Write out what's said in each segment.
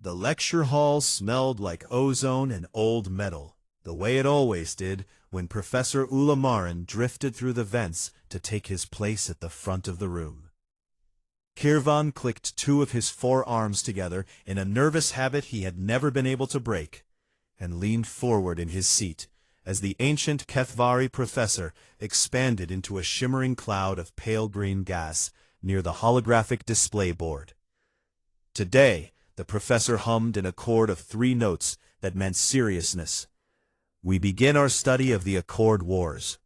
The lecture hall smelled like ozone and old metal, the way it always did when Professor Ulamaran drifted through the vents to take his place at the front of the room. Kirvan clicked two of his forearms together in a nervous habit he had never been able to break, and leaned forward in his seat as the ancient Kethvari professor expanded into a shimmering cloud of pale green gas near the holographic display board. Today, the professor hummed in a chord of 3 notes that meant seriousness. We begin our study of the Accord Wars.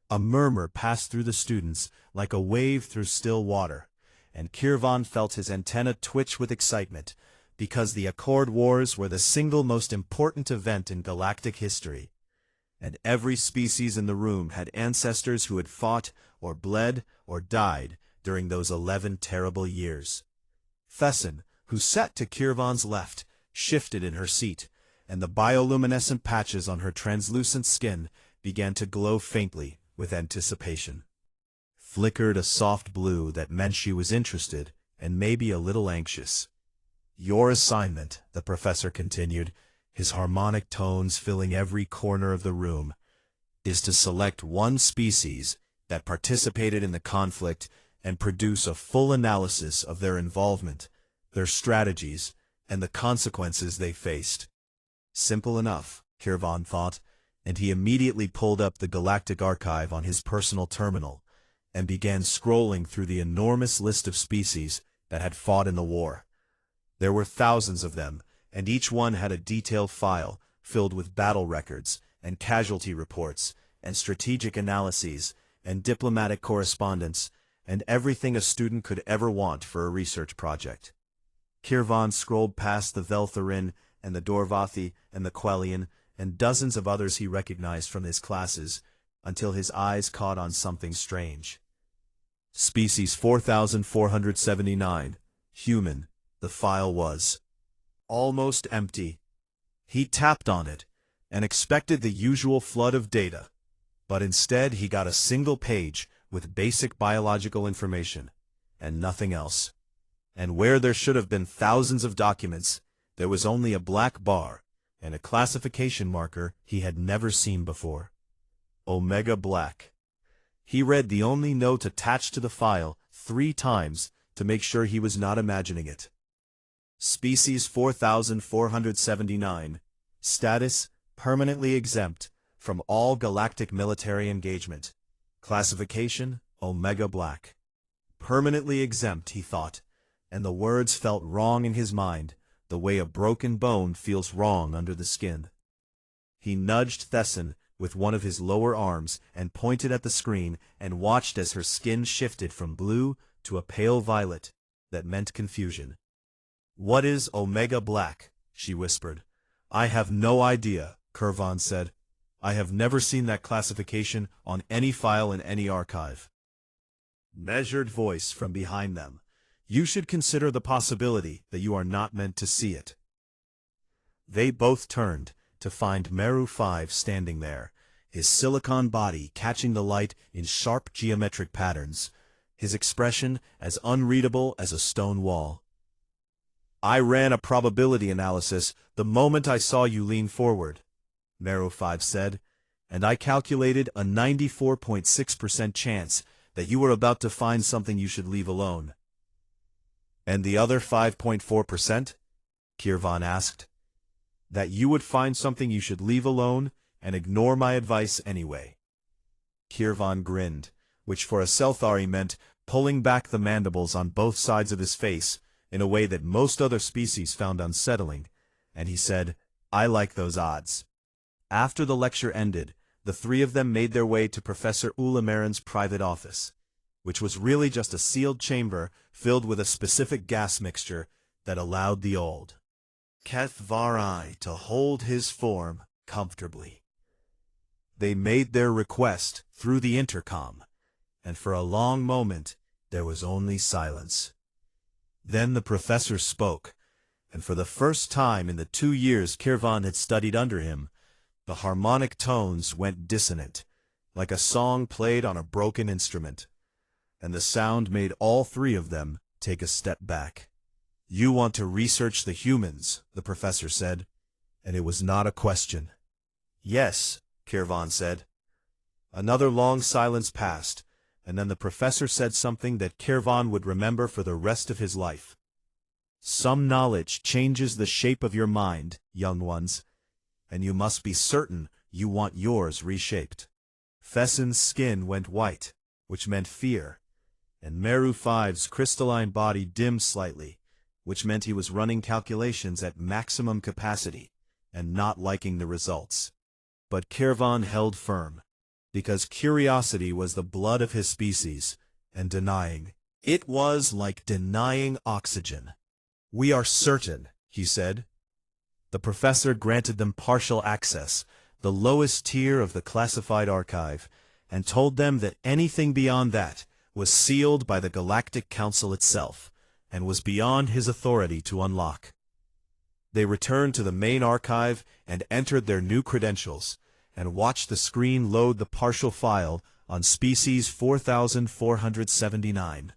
A murmur passed through the students like a wave through still water, and Kirvan felt his antenna twitch with excitement, because the Accord Wars were the single most important event in galactic history, and every species in the room had ancestors who had fought or bled or died during those 11 terrible years. Thesson, who sat to Kirvan's left, shifted in her seat, and the bioluminescent patches on her translucent skin began to glow faintly with anticipation. Flickered a soft blue that meant she was interested and maybe a little anxious. Your assignment, the professor continued, his harmonic tones filling every corner of the room, is to select one species that participated in the conflict and produce a full analysis of their involvement, their strategies, and the consequences they faced. Simple enough, Kirvan thought, and he immediately pulled up the Galactic Archive on his personal terminal and began scrolling through the enormous list of species that had fought in the war. There were thousands of them, and each one had a detailed file filled with battle records and casualty reports and strategic analyses and diplomatic correspondence and everything a student could ever want for a research project. Kirvan scrolled past the Veltharin and the Dorvathi and the Quellian and dozens of others he recognized from his classes until his eyes caught on something strange. Species 4479, human, the file was almost empty. He tapped on it and expected the usual flood of data, but instead he got a single page with basic biological information and nothing else. And where there should have been thousands of documents, there was only a black bar and a classification marker he had never seen before. Omega Black. He read the only note attached to the file 3 times to make sure he was not imagining it. Species 4479. Status: permanently exempt from all galactic military engagement. Classification: Omega Black. Permanently exempt, he thought, and the words felt wrong in his mind, the way a broken bone feels wrong under the skin. He nudged Thesson with one of his lower arms and pointed at the screen and watched as her skin shifted from blue to a pale violet that meant confusion. "What is Omega Black?" she whispered. "I have no idea," Kirvan said. "I have never seen that classification on any file in any archive." Measured voice from behind them. "You should consider the possibility that you are not meant to see it." They both turned to find Meru 5 standing there, his silicon body catching the light in sharp geometric patterns, his expression as unreadable as a stone wall. "I ran a probability analysis the moment I saw you lean forward," Meru 5 said, "and I calculated a 94.6% chance that you were about to find something you should leave alone." "And the other 5.4%? Kirvan asked. "That you would find something you should leave alone and ignore my advice anyway." Kirvan grinned, which for a Selthari meant pulling back the mandibles on both sides of his face in a way that most other species found unsettling, and he said, "I like those odds." After the lecture ended, the 3 of them made their way to Professor Ulamaran's private office, which was really just a sealed chamber filled with a specific gas mixture that allowed the old Kethvari to hold his form comfortably. They made their request through the intercom, and for a long moment there was only silence. Then the professor spoke, and for the first time in the 2 years Kirvan had studied under him, the harmonic tones went dissonant, like a song played on a broken instrument, and the sound made all 3 of them take a step back. "You want to research the humans," the professor said, and it was not a question. "Yes," Kirvan said. Another long silence passed, and then the professor said something that Kirvan would remember for the rest of his life. "Some knowledge changes the shape of your mind, young ones, and you must be certain you want yours reshaped." Fessen's skin went white, which meant fear, and Meru V's crystalline body dimmed slightly, which meant he was running calculations at maximum capacity and not liking the results. But Kirvan held firm, because curiosity was the blood of his species, and denying it was like denying oxygen. "We are certain," he said. The professor granted them partial access, the lowest tier of the classified archive, and told them that anything beyond that was sealed by the Galactic Council itself, and was beyond his authority to unlock. They returned to the main archive and entered their new credentials, and watched the screen load the partial file on species 4479.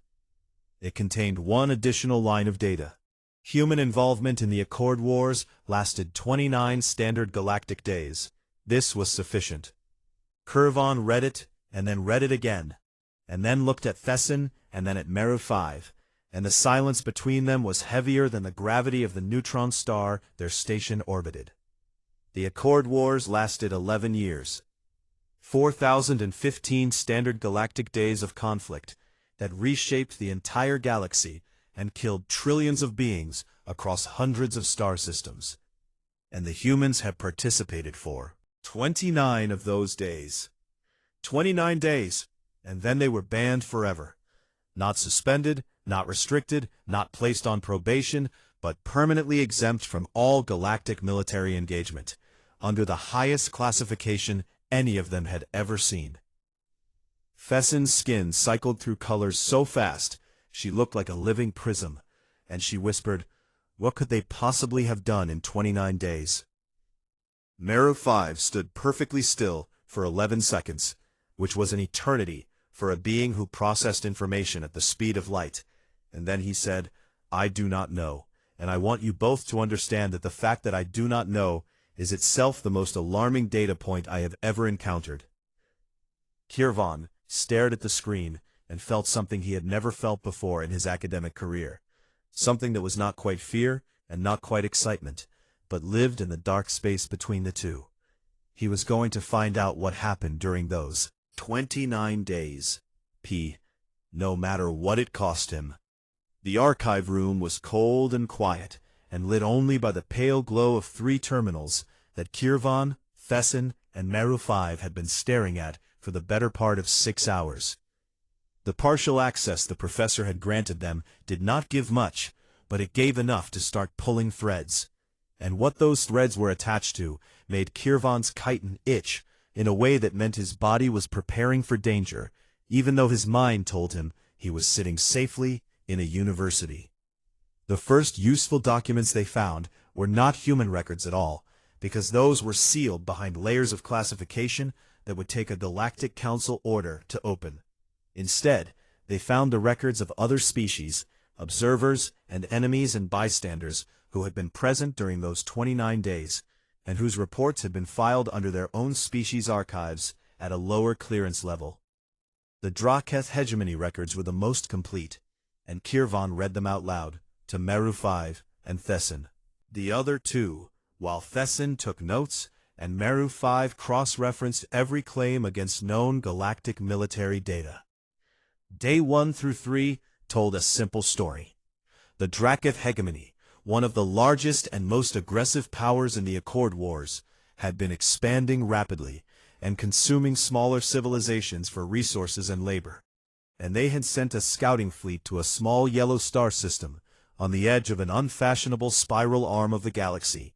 It contained one additional line of data. Human involvement in the Accord Wars lasted 29 standard galactic days. This was sufficient. Kirvan read it, and then read it again, and then looked at Fessen and then at Meru 5, and the silence between them was heavier than the gravity of the neutron star their station orbited. The Accord Wars lasted 11 years. 4,015 standard galactic days of conflict that reshaped the entire galaxy and killed trillions of beings across hundreds of star systems. And the humans have participated for 29 of those days. 29 days, and then they were banned forever. Not suspended, not restricted, not placed on probation, but permanently exempt from all galactic military engagement, under the highest classification any of them had ever seen. Fessen's skin cycled through colors so fast, she looked like a living prism, and she whispered, "What could they possibly have done in 29 days? Meru 5 stood perfectly still for 11 seconds, which was an eternity for a being who processed information at the speed of light, and then he said, "I do not know, and I want you both to understand that the fact that I do not know is itself the most alarming data point I have ever encountered." Kirvan stared at the screen and felt something he had never felt before in his academic career, something that was not quite fear and not quite excitement, but lived in the dark space between the two. He was going to find out what happened during those 29 days. No matter what it cost him. The archive room was cold and quiet, and lit only by the pale glow of 3 terminals that Kirvan, Fessen, and Meru 5 had been staring at for the better part of 6 hours. The partial access the professor had granted them did not give much, but it gave enough to start pulling threads. And what those threads were attached to made Kirvan's chitin itch in a way that meant his body was preparing for danger, even though his mind told him he was sitting safely in a university. The first useful documents they found were not human records at all, because those were sealed behind layers of classification that would take a Galactic Council order to open. Instead, they found the records of other species, observers and enemies and bystanders who had been present during those 29 days, and whose reports had been filed under their own species archives at a lower clearance level. The Draketh hegemony records were the most complete, and Kirvan read them out loud to Meru 5 and Fessen. The other two, while Fessen took notes and Meru 5 cross-referenced every claim against known galactic military data. Day 1 through 3 told a simple story. The Draketh hegemony, one of the largest and most aggressive powers in the Accord Wars, had been expanding rapidly and consuming smaller civilizations for resources and labor. And they had sent a scouting fleet to a small yellow star system on the edge of an unfashionable spiral arm of the galaxy.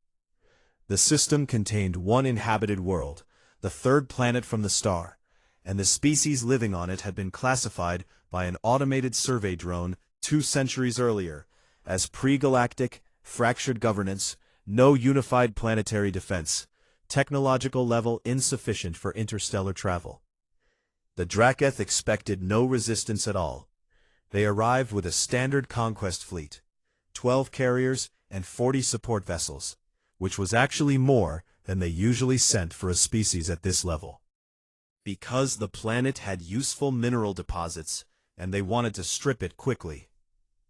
The system contained one inhabited world, the 3rd planet from the star, and the species living on it had been classified by an automated survey drone 2 centuries earlier as pre-galactic, fractured governance, no unified planetary defense, technological level insufficient for interstellar travel. The Draketh expected no resistance at all. They arrived with a standard conquest fleet. 12 carriers, and 40 support vessels, which was actually more than they usually sent for a species at this level. Because the planet had useful mineral deposits, and they wanted to strip it quickly.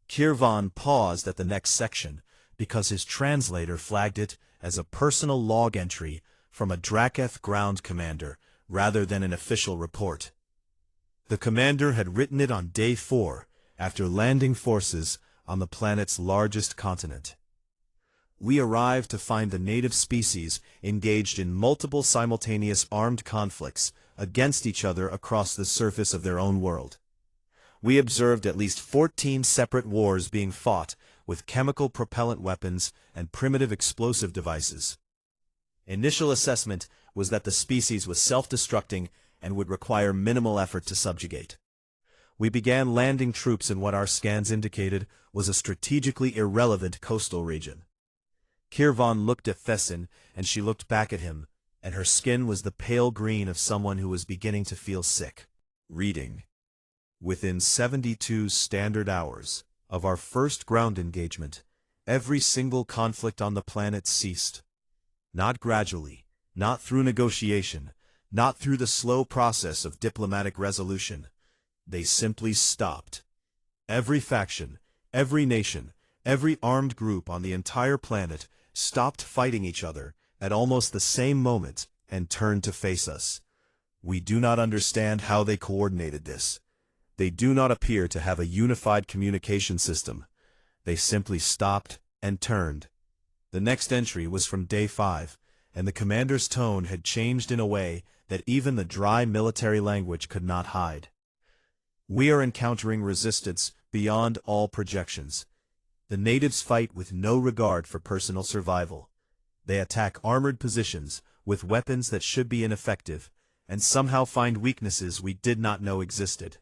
Kirvan paused at the next section, because his translator flagged it as a personal log entry from a Draketh ground commander, rather than an official report. The commander had written it on day 4, after landing forces on the planet's largest continent. We arrived to find the native species engaged in multiple simultaneous armed conflicts against each other across the surface of their own world. We observed at least 14 separate wars being fought with chemical propellant weapons and primitive explosive devices. Initial assessment was that the species was self-destructing and would require minimal effort to subjugate. We began landing troops in what our scans indicated was a strategically irrelevant coastal region. Kirvan looked at Fessin, and she looked back at him, and her skin was the pale green of someone who was beginning to feel sick. Reading. Within 72 standard hours of our first ground engagement, every single conflict on the planet ceased. Not gradually, not through negotiation, not through the slow process of diplomatic resolution. They simply stopped. Every faction, every nation, every armed group on the entire planet stopped fighting each other at almost the same moment and turned to face us. We do not understand how they coordinated this. They do not appear to have a unified communication system. They simply stopped and turned. The next entry was from day 5, and the commander's tone had changed in a way that even the dry military language could not hide. We are encountering resistance beyond all projections. The natives fight with no regard for personal survival. They attack armored positions with weapons that should be ineffective, and somehow find weaknesses we did not know existed.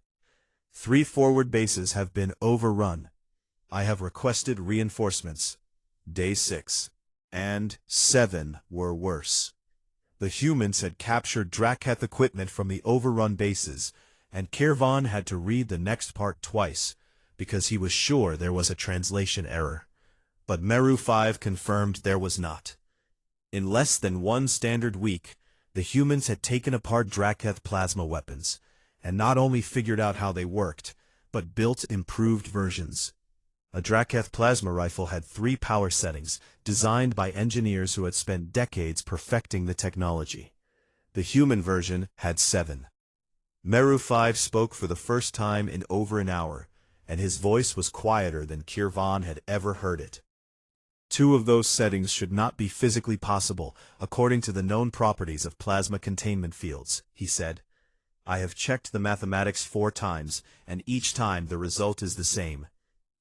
3 forward bases have been overrun. I have requested reinforcements. Day 6 and 7 were worse. The humans had captured Draketh equipment from the overrun bases, and Kirvan had to read the next part twice, because he was sure there was a translation error. But Meru 5 confirmed there was not. In less than 1 standard week, the humans had taken apart Draketh plasma weapons, and not only figured out how they worked, but built improved versions. A Draketh plasma rifle had 3 power settings, designed by engineers who had spent decades perfecting the technology. The human version had 7. Meru 5 spoke for the first time in over an hour, and his voice was quieter than Kirvan had ever heard it. 2 of those settings should not be physically possible, according to the known properties of plasma containment fields, he said. I have checked the mathematics 4 times, and each time the result is the same.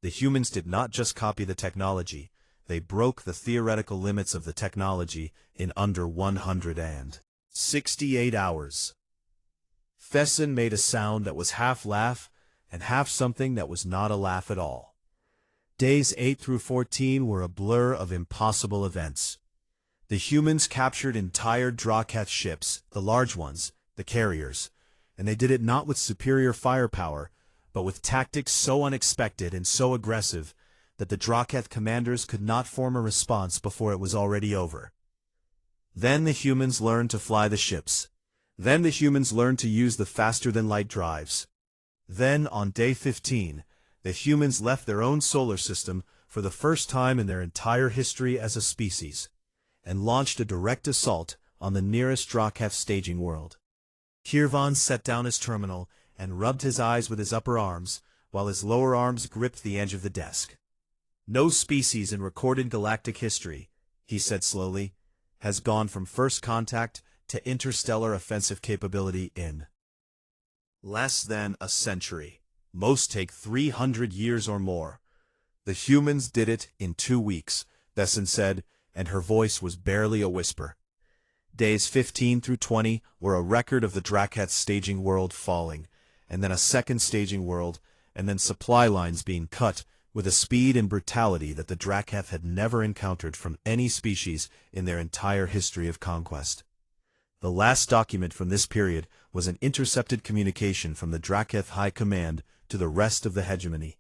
The humans did not just copy the technology, they broke the theoretical limits of the technology in under 168 hours. Fessin made a sound that was half laugh and half something that was not a laugh at all. Days 8 through 14 were a blur of impossible events. The humans captured entire Draketh ships, the large ones, the carriers, and they did it not with superior firepower, but with tactics so unexpected and so aggressive that the Draketh commanders could not form a response before it was already over. Then the humans learned to fly the ships. Then the humans learned to use the faster-than-light drives. Then, on day 15, the humans left their own solar system for the first time in their entire history as a species, and launched a direct assault on the nearest Draketh staging world. Kirvan set down his terminal and rubbed his eyes with his upper arms, while his lower arms gripped the edge of the desk. No species in recorded galactic history, he said slowly, has gone from first contact to interstellar offensive capability in less than a century. Most take 300 years or more. The humans did it in 2 weeks, Fessin said, and her voice was barely a whisper. Days 15 through 20 were a record of the Draketh staging world falling, and then a second staging world, and then supply lines being cut with a speed and brutality that the Draketh had never encountered from any species in their entire history of conquest. The last document from this period was an intercepted communication from the Draketh High Command to the rest of the hegemony,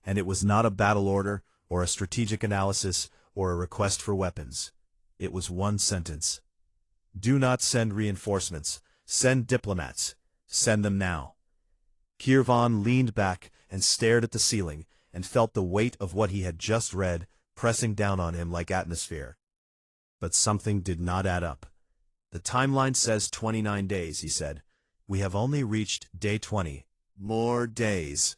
and it was not a battle order or a strategic analysis, or a request for weapons. It was one sentence. Do not send reinforcements. Send diplomats. Send them now. Kirvan leaned back and stared at the ceiling, and felt the weight of what he had just read pressing down on him like atmosphere. But something did not add up. The timeline says 29 days, he said. We have only reached day 20. More days.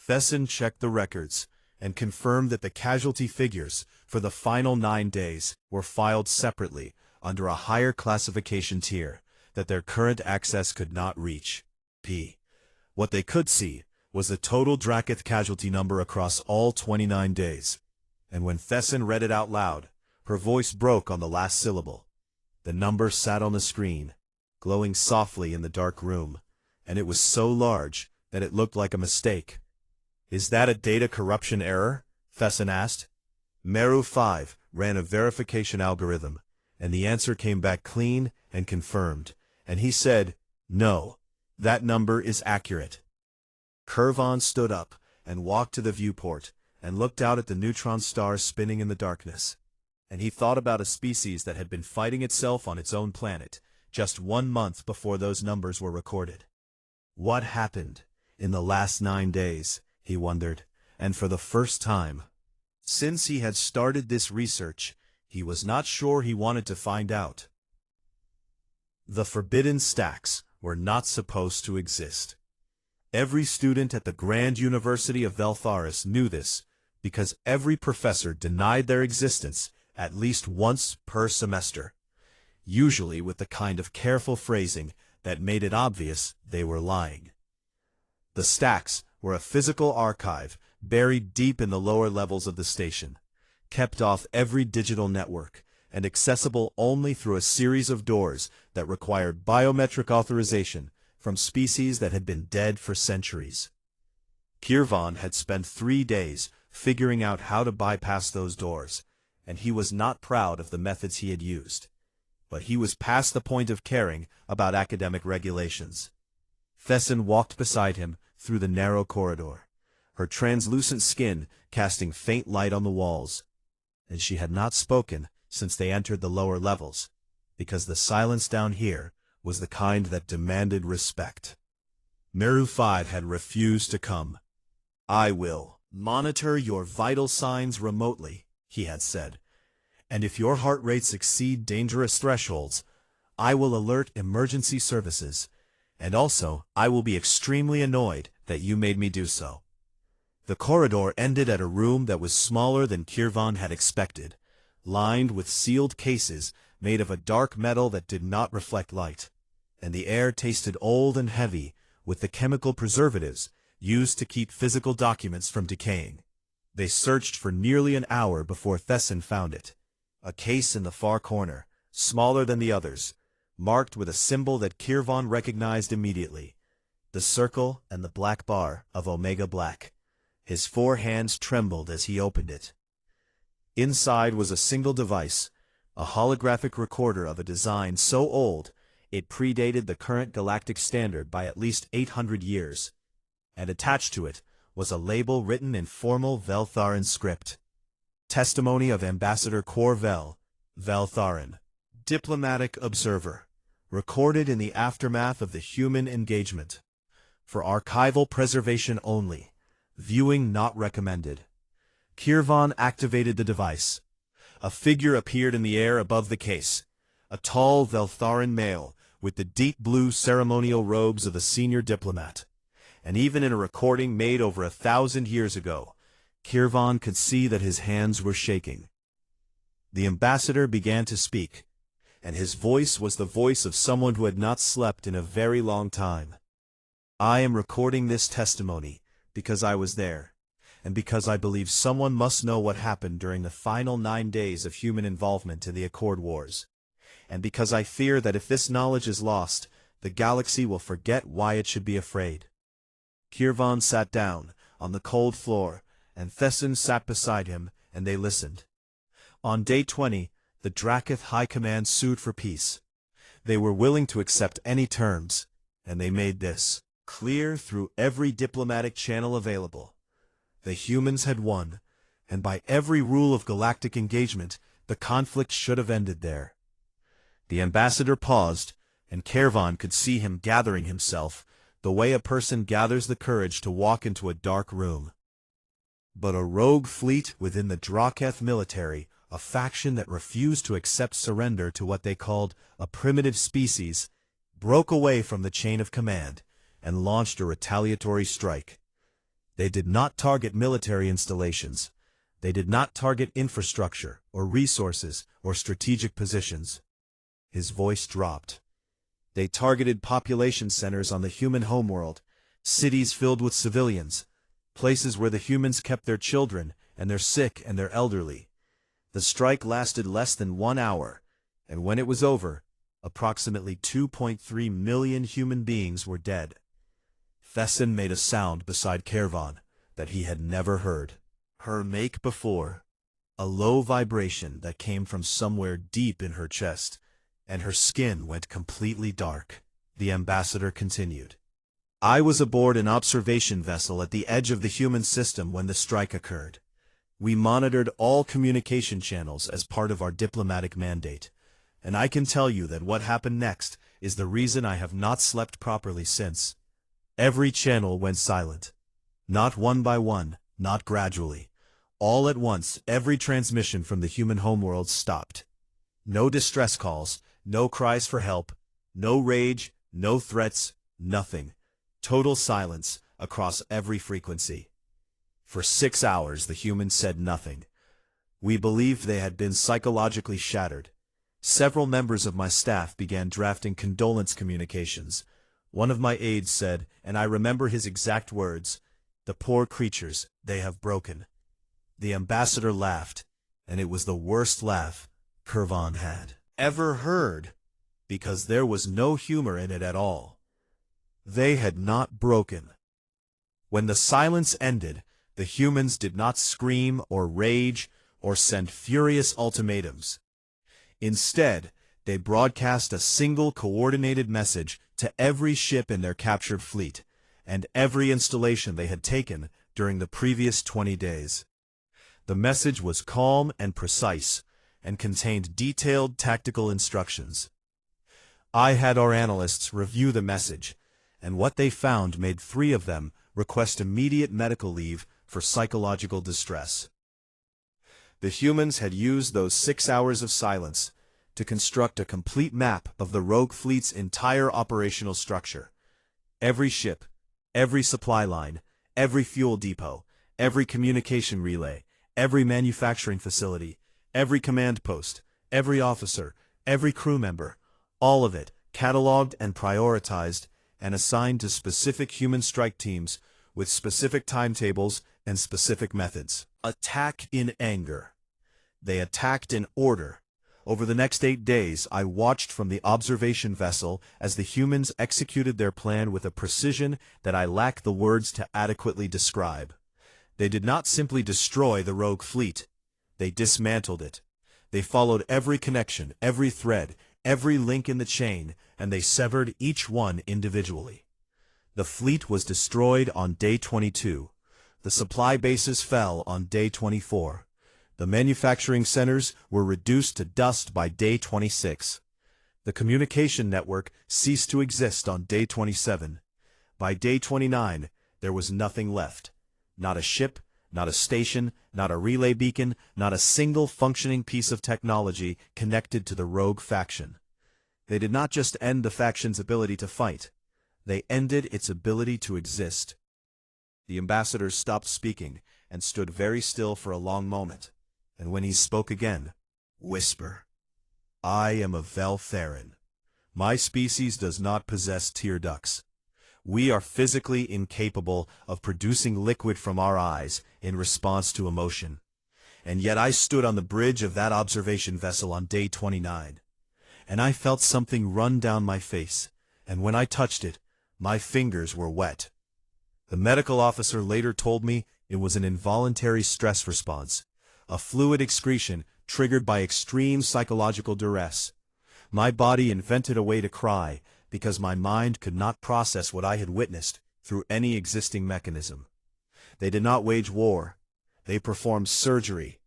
Thesson checked the records and confirmed that the casualty figures for the final 9 days were filed separately under a higher classification tier that their current access could not reach. What they could see was the total Drakath casualty number across all 29 days. And when Thesson read it out loud, her voice broke on the last syllable. The number sat on the screen, glowing softly in the dark room, and it was so large that it looked like a mistake. Is that a data corruption error? Thesson asked. Meru 5 ran a verification algorithm, and the answer came back clean and confirmed, and he said, no, that number is accurate. Kirvan stood up and walked to the viewport and looked out at the neutron stars spinning in the darkness. And he thought about a species that had been fighting itself on its own planet just 1 month before those numbers were recorded. What happened in the last 9 days, he wondered, and for the first time since he had started this research, he was not sure he wanted to find out. The forbidden stacks were not supposed to exist. Every student at the Grand University of Veltharis knew this, because every professor denied their existence at least once per semester, usually with the kind of careful phrasing that made it obvious they were lying. The stacks were a physical archive buried deep in the lower levels of the station, kept off every digital network, and accessible only through a series of doors that required biometric authorization from species that had been dead for centuries. Kirvan had spent 3 days figuring out how to bypass those doors, and he was not proud of the methods he had used. But he was past the point of caring about academic regulations. Thesson walked beside him through the narrow corridor, her translucent skin casting faint light on the walls. And she had not spoken since they entered the lower levels, because the silence down here was the kind that demanded respect. Meru 5 had refused to come. I will monitor your vital signs remotely, he had said, and if your heart rates exceed dangerous thresholds, I will alert emergency services, and also I will be extremely annoyed that you made me do so. The corridor ended at a room that was smaller than Kirvan had expected, lined with sealed cases made of a dark metal that did not reflect light, and the air tasted old and heavy with the chemical preservatives used to keep physical documents from decaying. They searched for nearly an hour before Thesson found it, a case in the far corner, smaller than the others, marked with a symbol that Kirvan recognized immediately, the circle and the black bar of Omega Black. His 4 hands trembled as he opened it. Inside was a single device, a holographic recorder of a design so old it predated the current galactic standard by at least 800 years, and attached to it was a label written in formal Veltharan script. Testimony of Ambassador Corvel, Veltharan, Diplomatic Observer, recorded in the aftermath of the human engagement. For archival preservation only, viewing not recommended. Kirvan activated the device. A figure appeared in the air above the case, a tall Veltharan male with the deep blue ceremonial robes of a senior diplomat. And even in a recording made over 1,000 years ago, Kirvan could see that his hands were shaking. The ambassador began to speak, and his voice was the voice of someone who had not slept in a very long time. I am recording this testimony because I was there, and because I believe someone must know what happened during the final 9 days of human involvement in the Accord Wars, and because I fear that if this knowledge is lost, the galaxy will forget why it should be afraid. Kirvan sat down on the cold floor, and Thesson sat beside him, and they listened. On day 20, the Drakath High Command sued for peace. They were willing to accept any terms, and they made this clear through every diplomatic channel available. The humans had won, and by every rule of galactic engagement, the conflict should have ended there. The ambassador paused, and Kervan could see him gathering himself, the way a person gathers the courage to walk into a dark room. But a rogue fleet within the Draketh military, a faction that refused to accept surrender to what they called a primitive species, broke away from the chain of command and launched a retaliatory strike. They did not target military installations. They did not target infrastructure or resources or strategic positions. His voice dropped. They targeted population centers on the human homeworld, cities filled with civilians, places where the humans kept their children and their sick and their elderly. The strike lasted less than 1 hour, and when it was over, approximately 2.3 million human beings were dead. Thesson made a sound beside Kervan that he had never heard her make before, a low vibration that came from somewhere deep in her chest, and her skin went completely dark. The ambassador continued. I was aboard an observation vessel at the edge of the human system when the strike occurred. We monitored all communication channels as part of our diplomatic mandate, and I can tell you that what happened next is the reason I have not slept properly since. Every channel went silent. Not one by one, not gradually. All at once, every transmission from the human homeworld stopped. No distress calls, no cries for help, no rage, no threats, nothing. Total silence across every frequency. For 6 hours the humans said nothing. We believed they had been psychologically shattered. Several members of my staff began drafting condolence communications. One of my aides said, and I remember his exact words, "The poor creatures, they have broken." The ambassador laughed, and it was the worst laugh Kervan had ever heard, because there was no humor in it at all. They had not broken. When the silence ended, the humans did not scream or rage or send furious ultimatums. Instead, they broadcast a single coordinated message to every ship in their captured fleet, and every installation they had taken during the previous 20 days. The message was calm and precise, and contained detailed tactical instructions. I had our analysts review the message, and what they found made 3 of them request immediate medical leave for psychological distress. The humans had used those 6 hours of silence to construct a complete map of the rogue fleet's entire operational structure. Every ship, every supply line, every fuel depot, every communication relay, every manufacturing facility, every command post, every officer, every crew member, all of it cataloged and prioritized and assigned to specific human strike teams with specific timetables and specific methods. Attack in anger. They attacked in order. Over the next 8 days, I watched from the observation vessel as the humans executed their plan with a precision that I lack the words to adequately describe. They did not simply destroy the rogue fleet. They dismantled it. They followed every connection, every thread, every link in the chain, and they severed each one individually. The fleet was destroyed on day 22. The supply bases fell on day 24. The manufacturing centers were reduced to dust by day 26. The communication network ceased to exist on day 27. By day 29, there was nothing left. Not a ship, not a station, not a relay beacon, not a single functioning piece of technology connected to the rogue faction. They did not just end the faction's ability to fight. They ended its ability to exist. The ambassador stopped speaking and stood very still for a long moment, and when he spoke again, whisper. I am a Veltheran. My species does not possess tear ducts. We are physically incapable of producing liquid from our eyes in response to emotion. And yet I stood on the bridge of that observation vessel on day 29, and I felt something run down my face, and when I touched it, my fingers were wet. The medical officer later told me it was an involuntary stress response, a fluid excretion triggered by extreme psychological duress. My body invented a way to cry because my mind could not process what I had witnessed through any existing mechanism. They did not wage war. They performed surgery.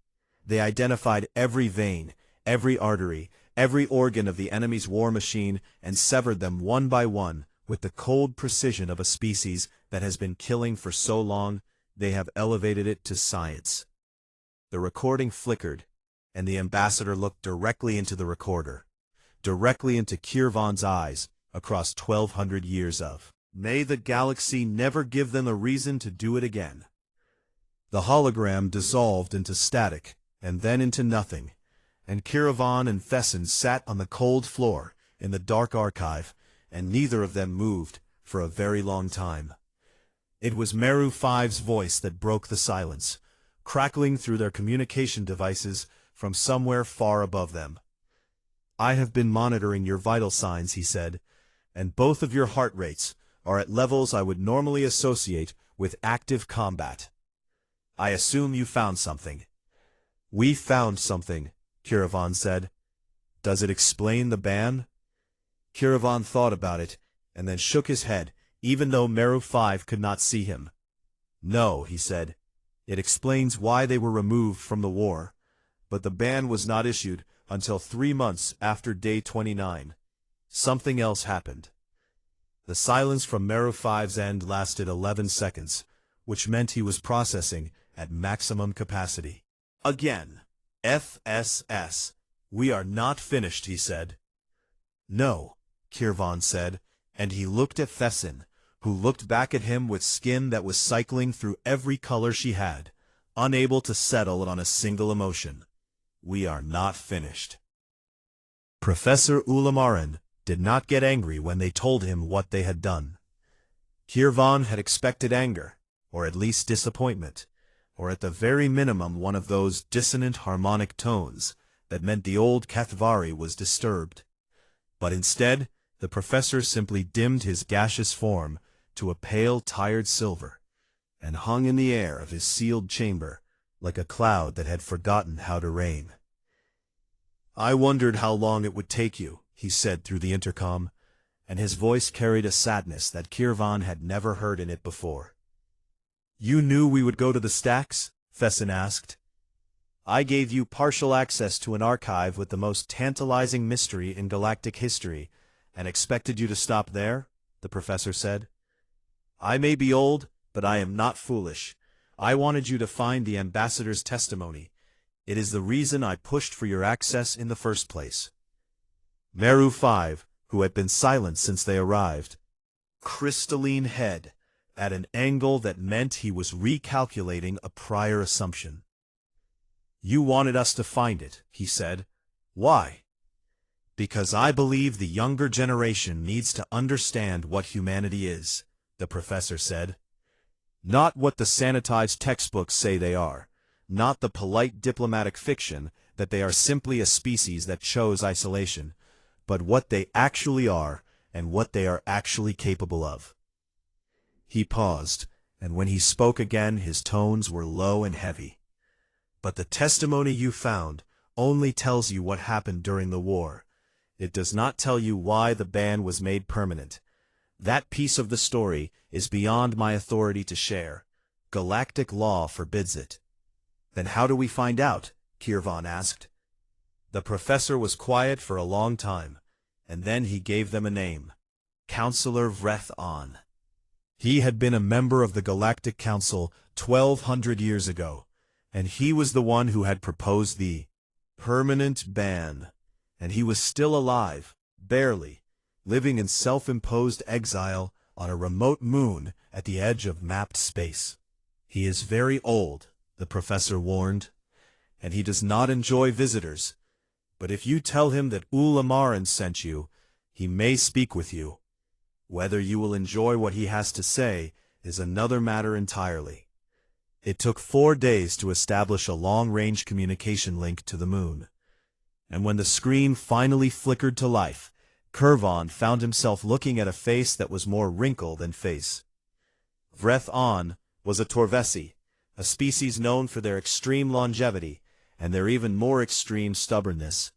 They identified every vein, every artery, every organ of the enemy's war machine and severed them one by one with the cold precision of a species that has been killing for so long they have elevated it to science. The recording flickered, and the ambassador looked directly into the recorder, directly into Kirvan's eyes across 1,200 years of. May the galaxy never give them a reason to do it again. The hologram dissolved into static, and then into nothing, and Kiravan and Thesson sat on the cold floor in the dark archive, and neither of them moved for a very long time. It was Meru 5's voice that broke the silence, crackling through their communication devices from somewhere far above them. "I have been monitoring your vital signs," he said, "and both of your heart rates are at levels I would normally associate with active combat. I assume you found something." "We found something," Kiravan said. "Does it explain the ban?" Kiravan thought about it, and then shook his head, even though Meru 5 could not see him. "No," he said. "It explains why they were removed from the war, but the ban was not issued until 3 months after day 29. Something else happened." The silence from Meru 5's end lasted 11 seconds, which meant he was processing at maximum capacity. "Again, FSS, we are not finished," he said. "No," Kirvan said, and he looked at Thesson, who looked back at him with skin that was cycling through every color she had, unable to settle on a single emotion. "We are not finished." Professor Ulamaran did not get angry when they told him what they had done. Kirvan had expected anger, or at least disappointment, or at the very minimum one of those dissonant harmonic tones that meant the old Kathvari was disturbed. But instead, the professor simply dimmed his gaseous form to a pale, tired silver, and hung in the air of his sealed chamber like a cloud that had forgotten how to rain. "I wondered how long it would take you," he said through the intercom, and his voice carried a sadness that Kirvan had never heard in it before. "You knew we would go to the stacks?" Thesson asked. "I gave you partial access to an archive with the most tantalizing mystery in galactic history, and expected you to stop there?" the professor said. "I may be old, but I am not foolish. I wanted you to find the ambassador's testimony. It is the reason I pushed for your access in the first place." Meru 5, who had been silent since they arrived, crystalline head, at an angle that meant he was recalculating a prior assumption. "You wanted us to find it," he said. "Why?" "Because I believe the younger generation needs to understand what humanity is," the professor said. "Not what the sanitized textbooks say they are, not the polite diplomatic fiction that they are simply a species that chose isolation, but what they actually are and what they are actually capable of." He paused, and when he spoke again his tones were low and heavy. "But the testimony you found only tells you what happened during the war. It does not tell you why the ban was made permanent. That piece of the story is beyond my authority to share. Galactic law forbids it." "Then how do we find out?" Kirvan asked. The professor was quiet for a long time, and then he gave them a name: Counselor Vreth On. He had been a member of the Galactic Council 1,200 years ago, and he was the one who had proposed the permanent ban, and he was still alive, barely, living in self-imposed exile on a remote moon at the edge of mapped space. "He is very old," the professor warned, "and he does not enjoy visitors. But if you tell him that Ulamaran sent you, he may speak with you. Whether you will enjoy what he has to say is another matter entirely." It took 4 days to establish a long-range communication link to the moon. And when the screen finally flickered to life, Kirvan found himself looking at a face that was more wrinkle than face. Vreth On was a Torvesi, a species known for their extreme longevity and their even more extreme stubbornness,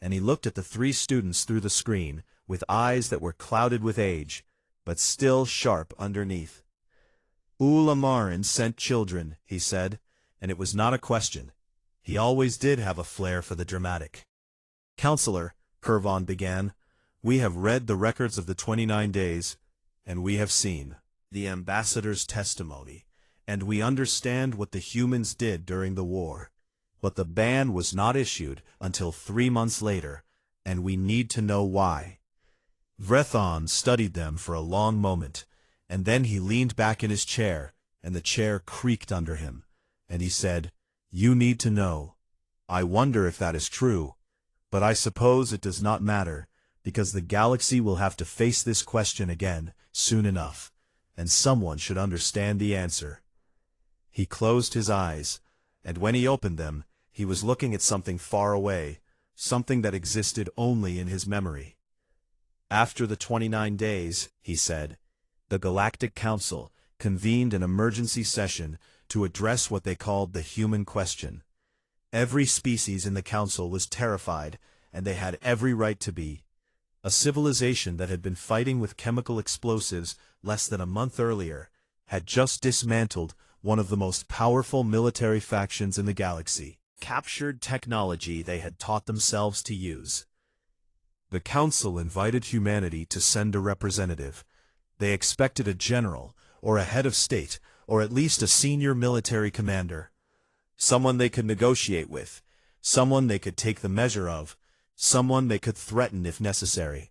and he looked at the 3 students through the screen with eyes that were clouded with age, but still sharp underneath. Ulamaran sent children, he said, and it was not a question. He always did have a flair for the dramatic. Counselor, Kurvan began, we have read the records of the 29 days, and we have seen the ambassador's testimony, and we understand what the humans did during the war. But the ban was not issued until 3 months later, and we need to know why. Vrethon studied them for a long moment, and then he leaned back in his chair, and the chair creaked under him, and he said, "You need to know. I wonder if that is true, but I suppose it does not matter, because the galaxy will have to face this question again, soon enough, and someone should understand the answer." He closed his eyes, and when he opened them, he was looking at something far away, something that existed only in his memory. After the 29 days, he said, the Galactic Council convened an emergency session to address what they called the human question. Every species in the council was terrified, and they had every right to be. A civilization that had been fighting with chemical explosives less than a month earlier had just dismantled one of the most powerful military factions in the galaxy, captured technology they had taught themselves to use. The council invited humanity to send a representative. They expected a general, or a head of state, or at least a senior military commander. Someone they could negotiate with, someone they could take the measure of, someone they could threaten if necessary.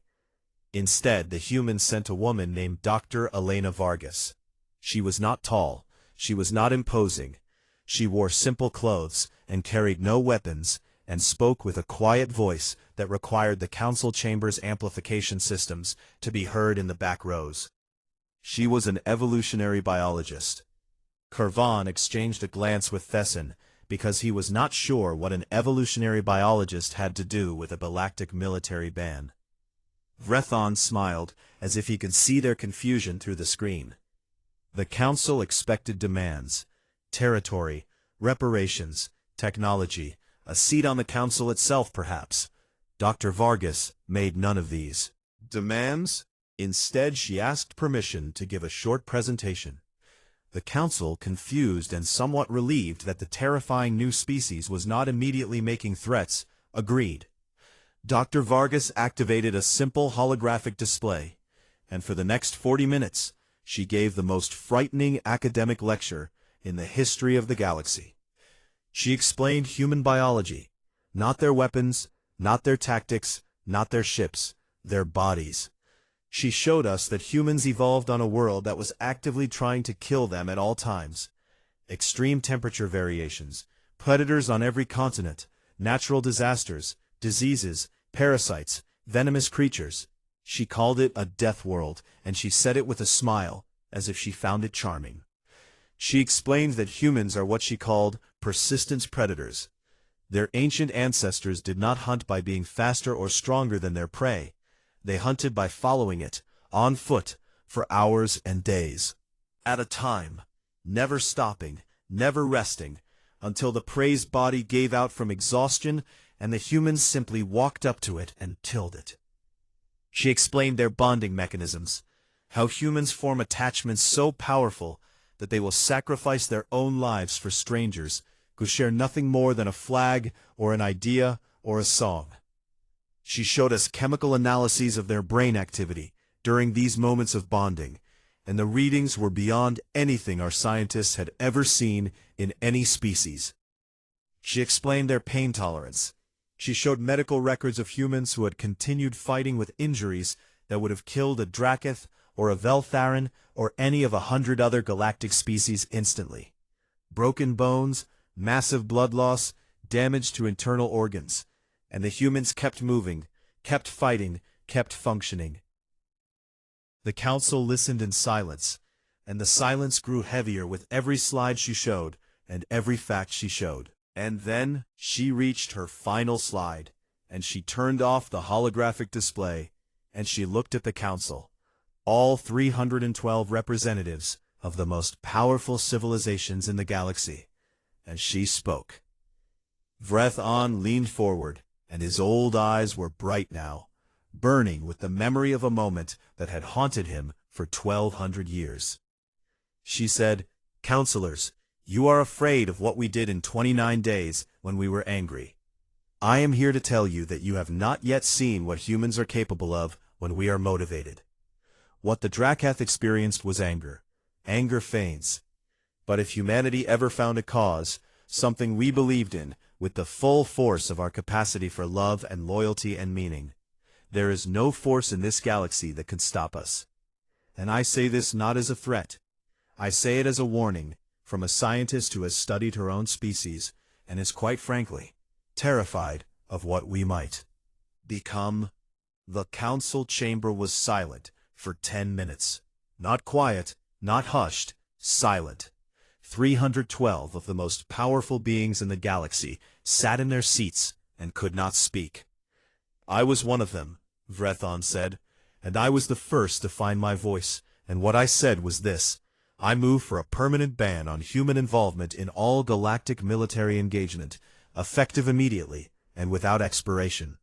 Instead, the humans sent a woman named Dr. Elena Vargas. She was not tall, she was not imposing. She wore simple clothes and carried no weapons, and spoke with a quiet voice that required the council chamber's amplification systems to be heard in the back rows. She was an evolutionary biologist. Kurvan exchanged a glance with Thesson, because he was not sure what an evolutionary biologist had to do with a galactic military ban. Vrethon smiled, as if he could see their confusion through the screen. The council expected demands: territory, reparations, technology, a seat on the council itself perhaps. Dr. Vargas made none of these demands. Instead, she asked permission to give a short presentation. The council, confused and somewhat relieved that the terrifying new species was not immediately making threats, agreed. Dr. Vargas activated a simple holographic display, and for the next 40 minutes, she gave the most frightening academic lecture in the history of the galaxy. She explained human biology, not their weapons, not their tactics, not their ships, their bodies. She showed us that humans evolved on a world that was actively trying to kill them at all times. Extreme temperature variations, predators on every continent, natural disasters, diseases, parasites, venomous creatures. She called it a death world, and she said it with a smile, as if she found it charming. She explained that humans are what she called persistence predators. Their ancient ancestors did not hunt by being faster or stronger than their prey. They hunted by following it, on foot, for hours and days at a time, never stopping, never resting, until the prey's body gave out from exhaustion and the humans simply walked up to it and killed it. She explained their bonding mechanisms, how humans form attachments so powerful that they will sacrifice their own lives for strangers who share nothing more than a flag or an idea or a song. She showed us chemical analyses of their brain activity during these moments of bonding, and the readings were beyond anything our scientists had ever seen in any species. She explained their pain tolerance. She showed medical records of humans who had continued fighting with injuries that would have killed a Dracath or a Veltharan or any of 100 other galactic species instantly. Broken bones, massive blood loss, damage to internal organs. And the humans kept moving, kept fighting, kept functioning. The council listened in silence, and the silence grew heavier with every slide she showed and every fact she showed. And then she reached her final slide, and she turned off the holographic display, and she looked at the council, all 312 representatives of the most powerful civilizations in the galaxy, and she spoke. Vrethon leaned forward, and his old eyes were bright now, burning with the memory of a moment that had haunted him for 1,200 years. She said, "Counselors, you are afraid of what we did in 29 days when we were angry. I am here to tell you that you have not yet seen what humans are capable of when we are motivated." What the Drakath experienced was anger. Anger feigns. But if humanity ever found a cause, something we believed in, with the full force of our capacity for love and loyalty and meaning, there is no force in this galaxy that can stop us. And I say this not as a threat. I say it as a warning, from a scientist who has studied her own species, and is quite frankly, terrified of what we might become. The council chamber was silent for 10 minutes. Not quiet, not hushed, silent. 312 of the most powerful beings in the galaxy sat in their seats and could not speak. "I was one of them," Vrethon said, "and I was the first to find my voice, and what I said was this: I move for a permanent ban on human involvement in all galactic military engagement, effective immediately and without expiration."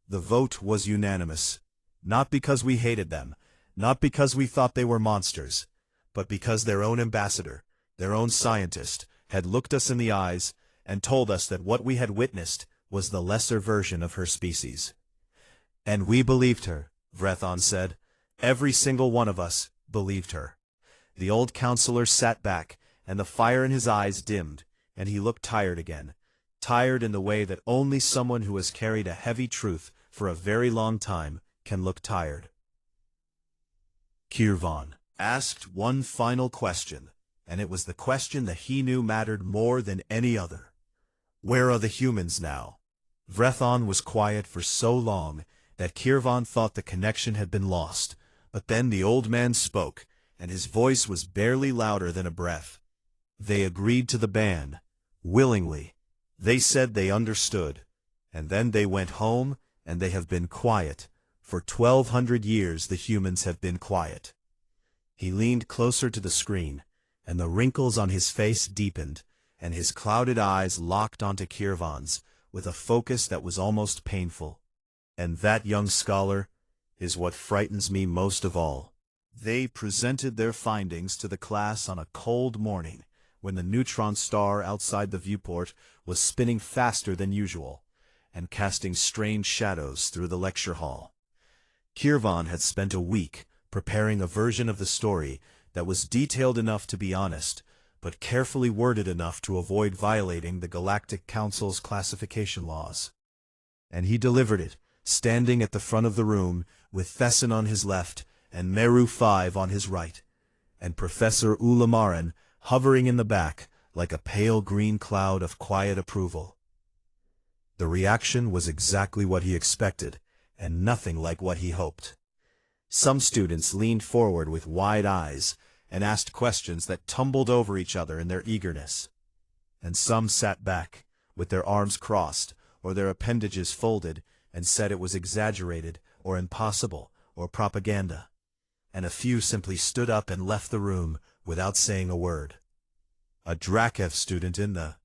The vote was unanimous, not because we hated them, not because we thought they were monsters, but because their own ambassador, their own scientist, had looked us in the eyes and told us that what we had witnessed was the lesser version of her species. And we believed her, Vrethon said. Every single one of us believed her. The old counselor sat back, and the fire in his eyes dimmed, and he looked tired again, tired in the way that only someone who has carried a heavy truth for a very long time can look tired. Kirvan asked one final question, and it was the question that he knew mattered more than any other. Where are the humans now? Vrethon was quiet for so long that Kirvan thought the connection had been lost, but then the old man spoke, and his voice was barely louder than a breath. They agreed to the ban, willingly. They said they understood, and then they went home, and they have been quiet. For 1,200 years the humans have been quiet. He leaned closer to the screen, and the wrinkles on his face deepened, and his clouded eyes locked onto Kirvan's with a focus that was almost painful. And that, young scholar, is what frightens me most of all. They presented their findings to the class on a cold morning, when the neutron star outside the viewport was spinning faster than usual, and casting strange shadows through the lecture hall. Kirvan had spent a week preparing a version of the story that was detailed enough to be honest, but carefully worded enough to avoid violating the Galactic Council's classification laws. And he delivered it, standing at the front of the room, with Thesson on his left and Meru 5 on his right, and Professor Ulamaran hovering in the back like a pale green cloud of quiet approval. The reaction was exactly what he expected, and nothing like what he hoped. Some students leaned forward with wide eyes and asked questions that tumbled over each other in their eagerness. And some sat back, with their arms crossed or their appendages folded, and said it was exaggerated or impossible or propaganda. And a few simply stood up and left the room without saying a word. A Drakath student in the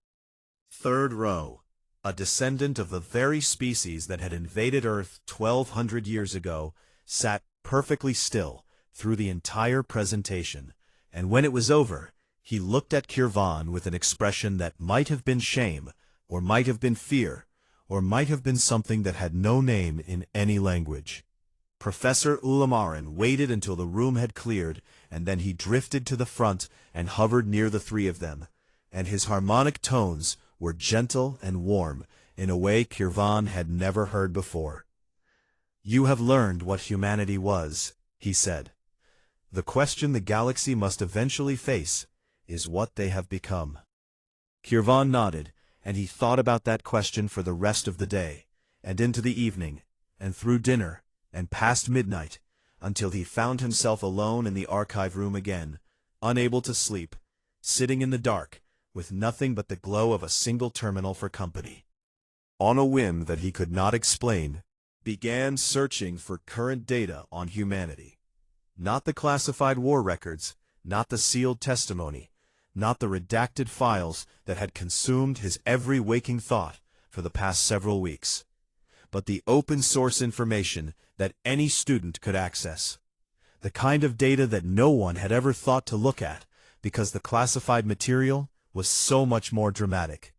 third row, a descendant of the very species that had invaded Earth 1,200 years ago, sat perfectly still through the entire presentation, and when it was over, he looked at Kirvan with an expression that might have been shame, or might have been fear, or might have been something that had no name in any language. Professor Ulamaran waited until the room had cleared, and then he drifted to the front and hovered near the three of them, and his harmonic tones were gentle and warm in a way Kirvan had never heard before. "You have learned what humanity was," he said. "The question the galaxy must eventually face is what they have become." Kirvan nodded, and he thought about that question for the rest of the day, and into the evening, and through dinner, and past midnight, until he found himself alone in the archive room again, unable to sleep, sitting in the dark, with nothing but the glow of a single terminal for company. On a whim that he could not explain, began searching for current data on humanity. Not the classified war records, not the sealed testimony, not the redacted files that had consumed his every waking thought for the past several weeks, but the open-source information that any student could access. The kind of data that no one had ever thought to look at, because the classified material was so much more dramatic.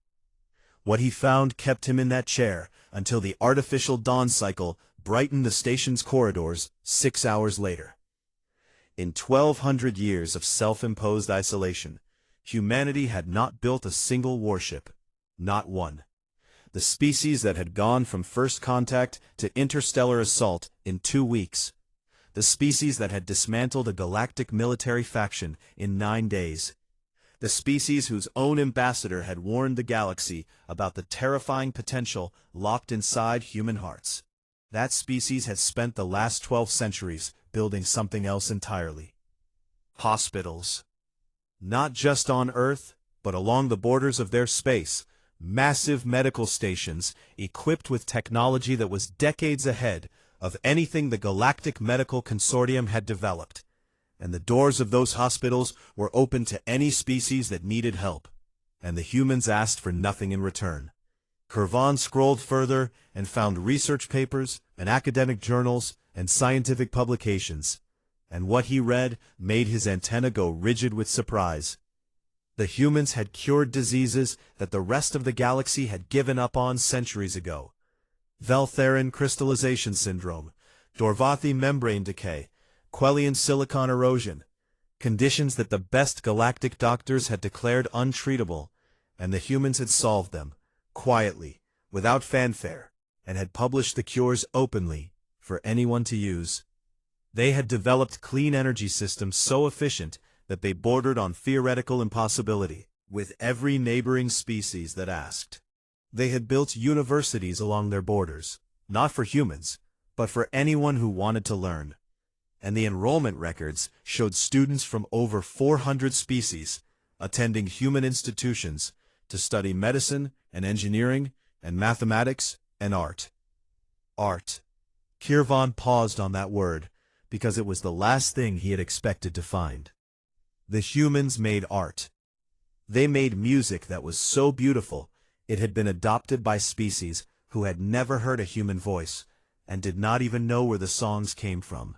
What he found kept him in that chair until the artificial dawn cycle brightened the station's corridors 6 hours later. In 1,200 years of self-imposed isolation, humanity had not built a single warship, not one. The species that had gone from first contact to interstellar assault in 2 weeks. The species that had dismantled a galactic military faction in 9 days. The species whose own ambassador had warned the galaxy about the terrifying potential locked inside human hearts. That species had spent the last 12 centuries building something else entirely. Hospitals. Not just on Earth, but along the borders of their space, massive medical stations equipped with technology that was decades ahead of anything the Galactic Medical Consortium had developed. And the doors of those hospitals were open to any species that needed help, and the humans asked for nothing in return. Kirvan scrolled further and found research papers and academic journals and scientific publications, and what he read made his antenna go rigid with surprise. The humans had cured diseases that the rest of the galaxy had given up on centuries ago. Veltherin crystallization syndrome, Dorvathy membrane decay, Quellian silicon erosion, conditions that the best galactic doctors had declared untreatable, and the humans had solved them, quietly, without fanfare, and had published the cures openly, for anyone to use. They had developed clean energy systems so efficient that they bordered on theoretical impossibility, with every neighboring species that asked. They had built universities along their borders, not for humans, but for anyone who wanted to learn. And the enrollment records showed students from over 400 species attending human institutions to study medicine and engineering and mathematics and art. Art. Kirvan paused on that word because it was the last thing he had expected to find. The humans made art. They made music that was so beautiful it had been adopted by species who had never heard a human voice and did not even know where the songs came from.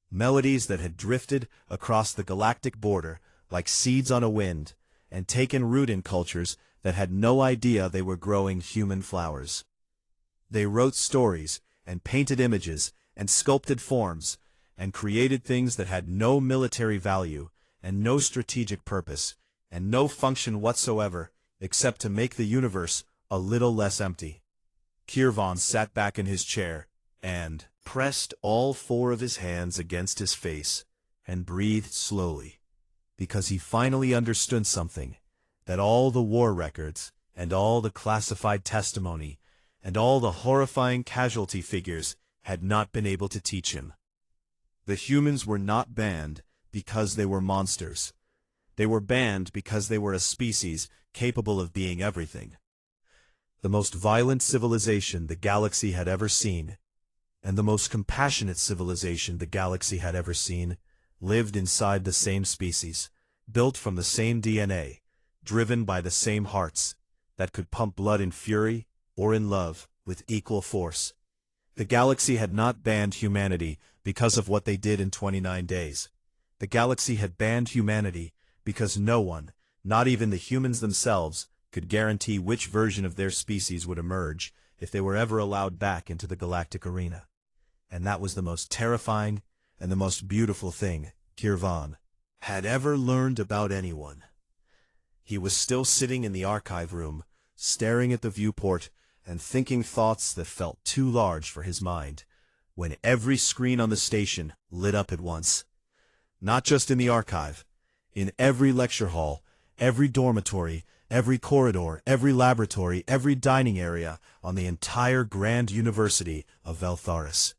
Melodies that had drifted across the galactic border like seeds on a wind and taken root in cultures that had no idea they were growing human flowers. They wrote stories and painted images and sculpted forms and created things that had no military value and no strategic purpose and no function whatsoever except to make the universe a little less empty. Kirvan sat back in his chair and pressed all 4 of his hands against his face and breathed slowly, because he finally understood something that all the war records and all the classified testimony and all the horrifying casualty figures had not been able to teach him. The humans were not banned because they were monsters. They were banned because they were a species capable of being everything. The most violent civilization the galaxy had ever seen, and the most compassionate civilization the galaxy had ever seen, lived inside the same species, built from the same DNA, driven by the same hearts, that could pump blood in fury or in love with equal force. The galaxy had not banned humanity because of what they did in 29 days. The galaxy had banned humanity because no one, not even the humans themselves, could guarantee which version of their species would emerge if they were ever allowed back into the galactic arena. And that was the most terrifying and the most beautiful thing Kirvan had ever learned about anyone. He was still sitting in the archive room, staring at the viewport and thinking thoughts that felt too large for his mind, when every screen on the station lit up at once. Not just in the archive, in every lecture hall, every dormitory, every corridor, every laboratory, every dining area on the entire Grand University of Veltharis.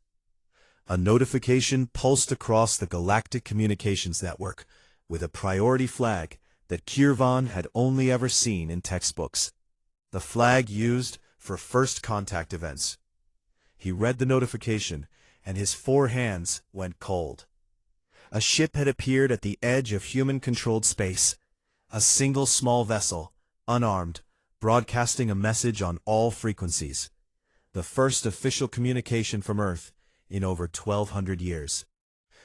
A notification pulsed across the Galactic Communications Network with a priority flag that Kirvan had only ever seen in textbooks. The flag used for first contact events. He read the notification, and his 4 hands went cold. A ship had appeared at the edge of human-controlled space. A single small vessel, unarmed, broadcasting a message on all frequencies. The first official communication from Earth in over 1,200 years.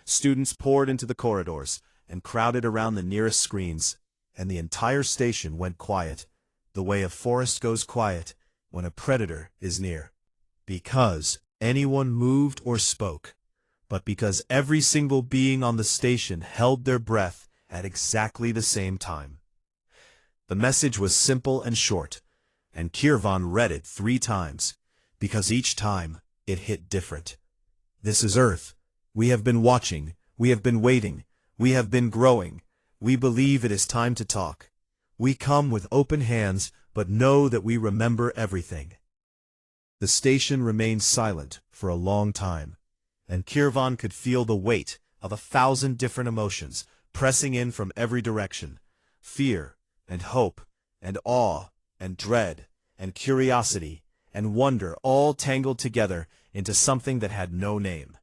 Students poured into the corridors and crowded around the nearest screens, and the entire station went quiet, the way a forest goes quiet when a predator is near. Because anyone moved or spoke, but because every single being on the station held their breath at exactly the same time. The message was simple and short, and Kirvan read it 3 times, because each time it hit different. This is Earth. We have been watching, we have been waiting, we have been growing. We believe it is time to talk. We come with open hands, but know that we remember everything. The station remained silent for a long time, and Kirvan could feel the weight of 1,000 different emotions pressing in from every direction. Fear, and hope, and awe, and dread, and curiosity, and wonder all tangled together into something that had no name.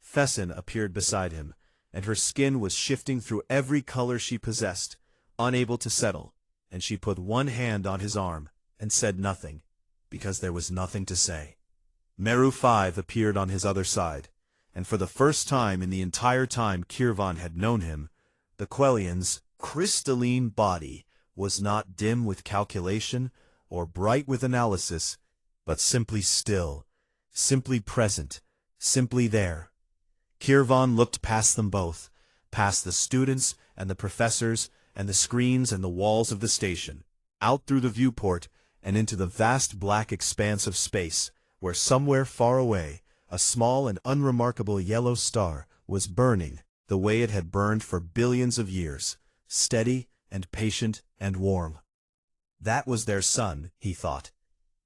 Fessin appeared beside him, and her skin was shifting through every color she possessed, unable to settle, and she put one hand on his arm and said nothing, because there was nothing to say. Meru 5 appeared on his other side, and for the first time in the entire time Kirvan had known him, the Quellian's crystalline body was not dim with calculation or bright with analysis, but simply still, simply present, simply there. Kirvan looked past them both, past the students and the professors and the screens and the walls of the station, out through the viewport and into the vast black expanse of space, where somewhere far away a small and unremarkable yellow star was burning the way it had burned for billions of years, steady and patient and warm. That was their sun, he thought,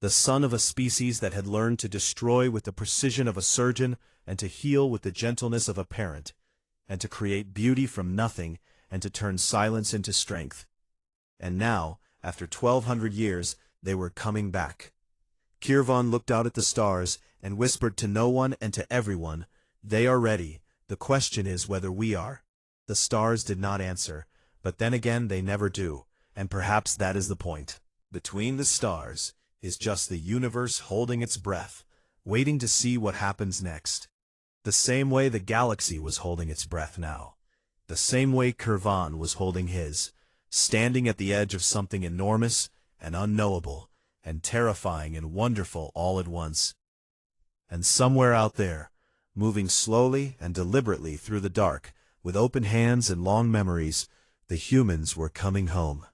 the sun of a species that had learned to destroy with the precision of a surgeon and to heal with the gentleness of a parent, and to create beauty from nothing and to turn silence into strength. And now, after 1,200 years, they were coming back. Kirvan looked out at the stars and whispered to no one and to everyone, "They are ready. The question is whether we are." The stars did not answer, but then again they never do, and perhaps that is the point. Between the stars is just the universe holding its breath, waiting to see what happens next. The same way the galaxy was holding its breath now. The same way Kirvan was holding his, standing at the edge of something enormous and unknowable and terrifying and wonderful all at once. And somewhere out there, moving slowly and deliberately through the dark, with open hands and long memories, the humans were coming home.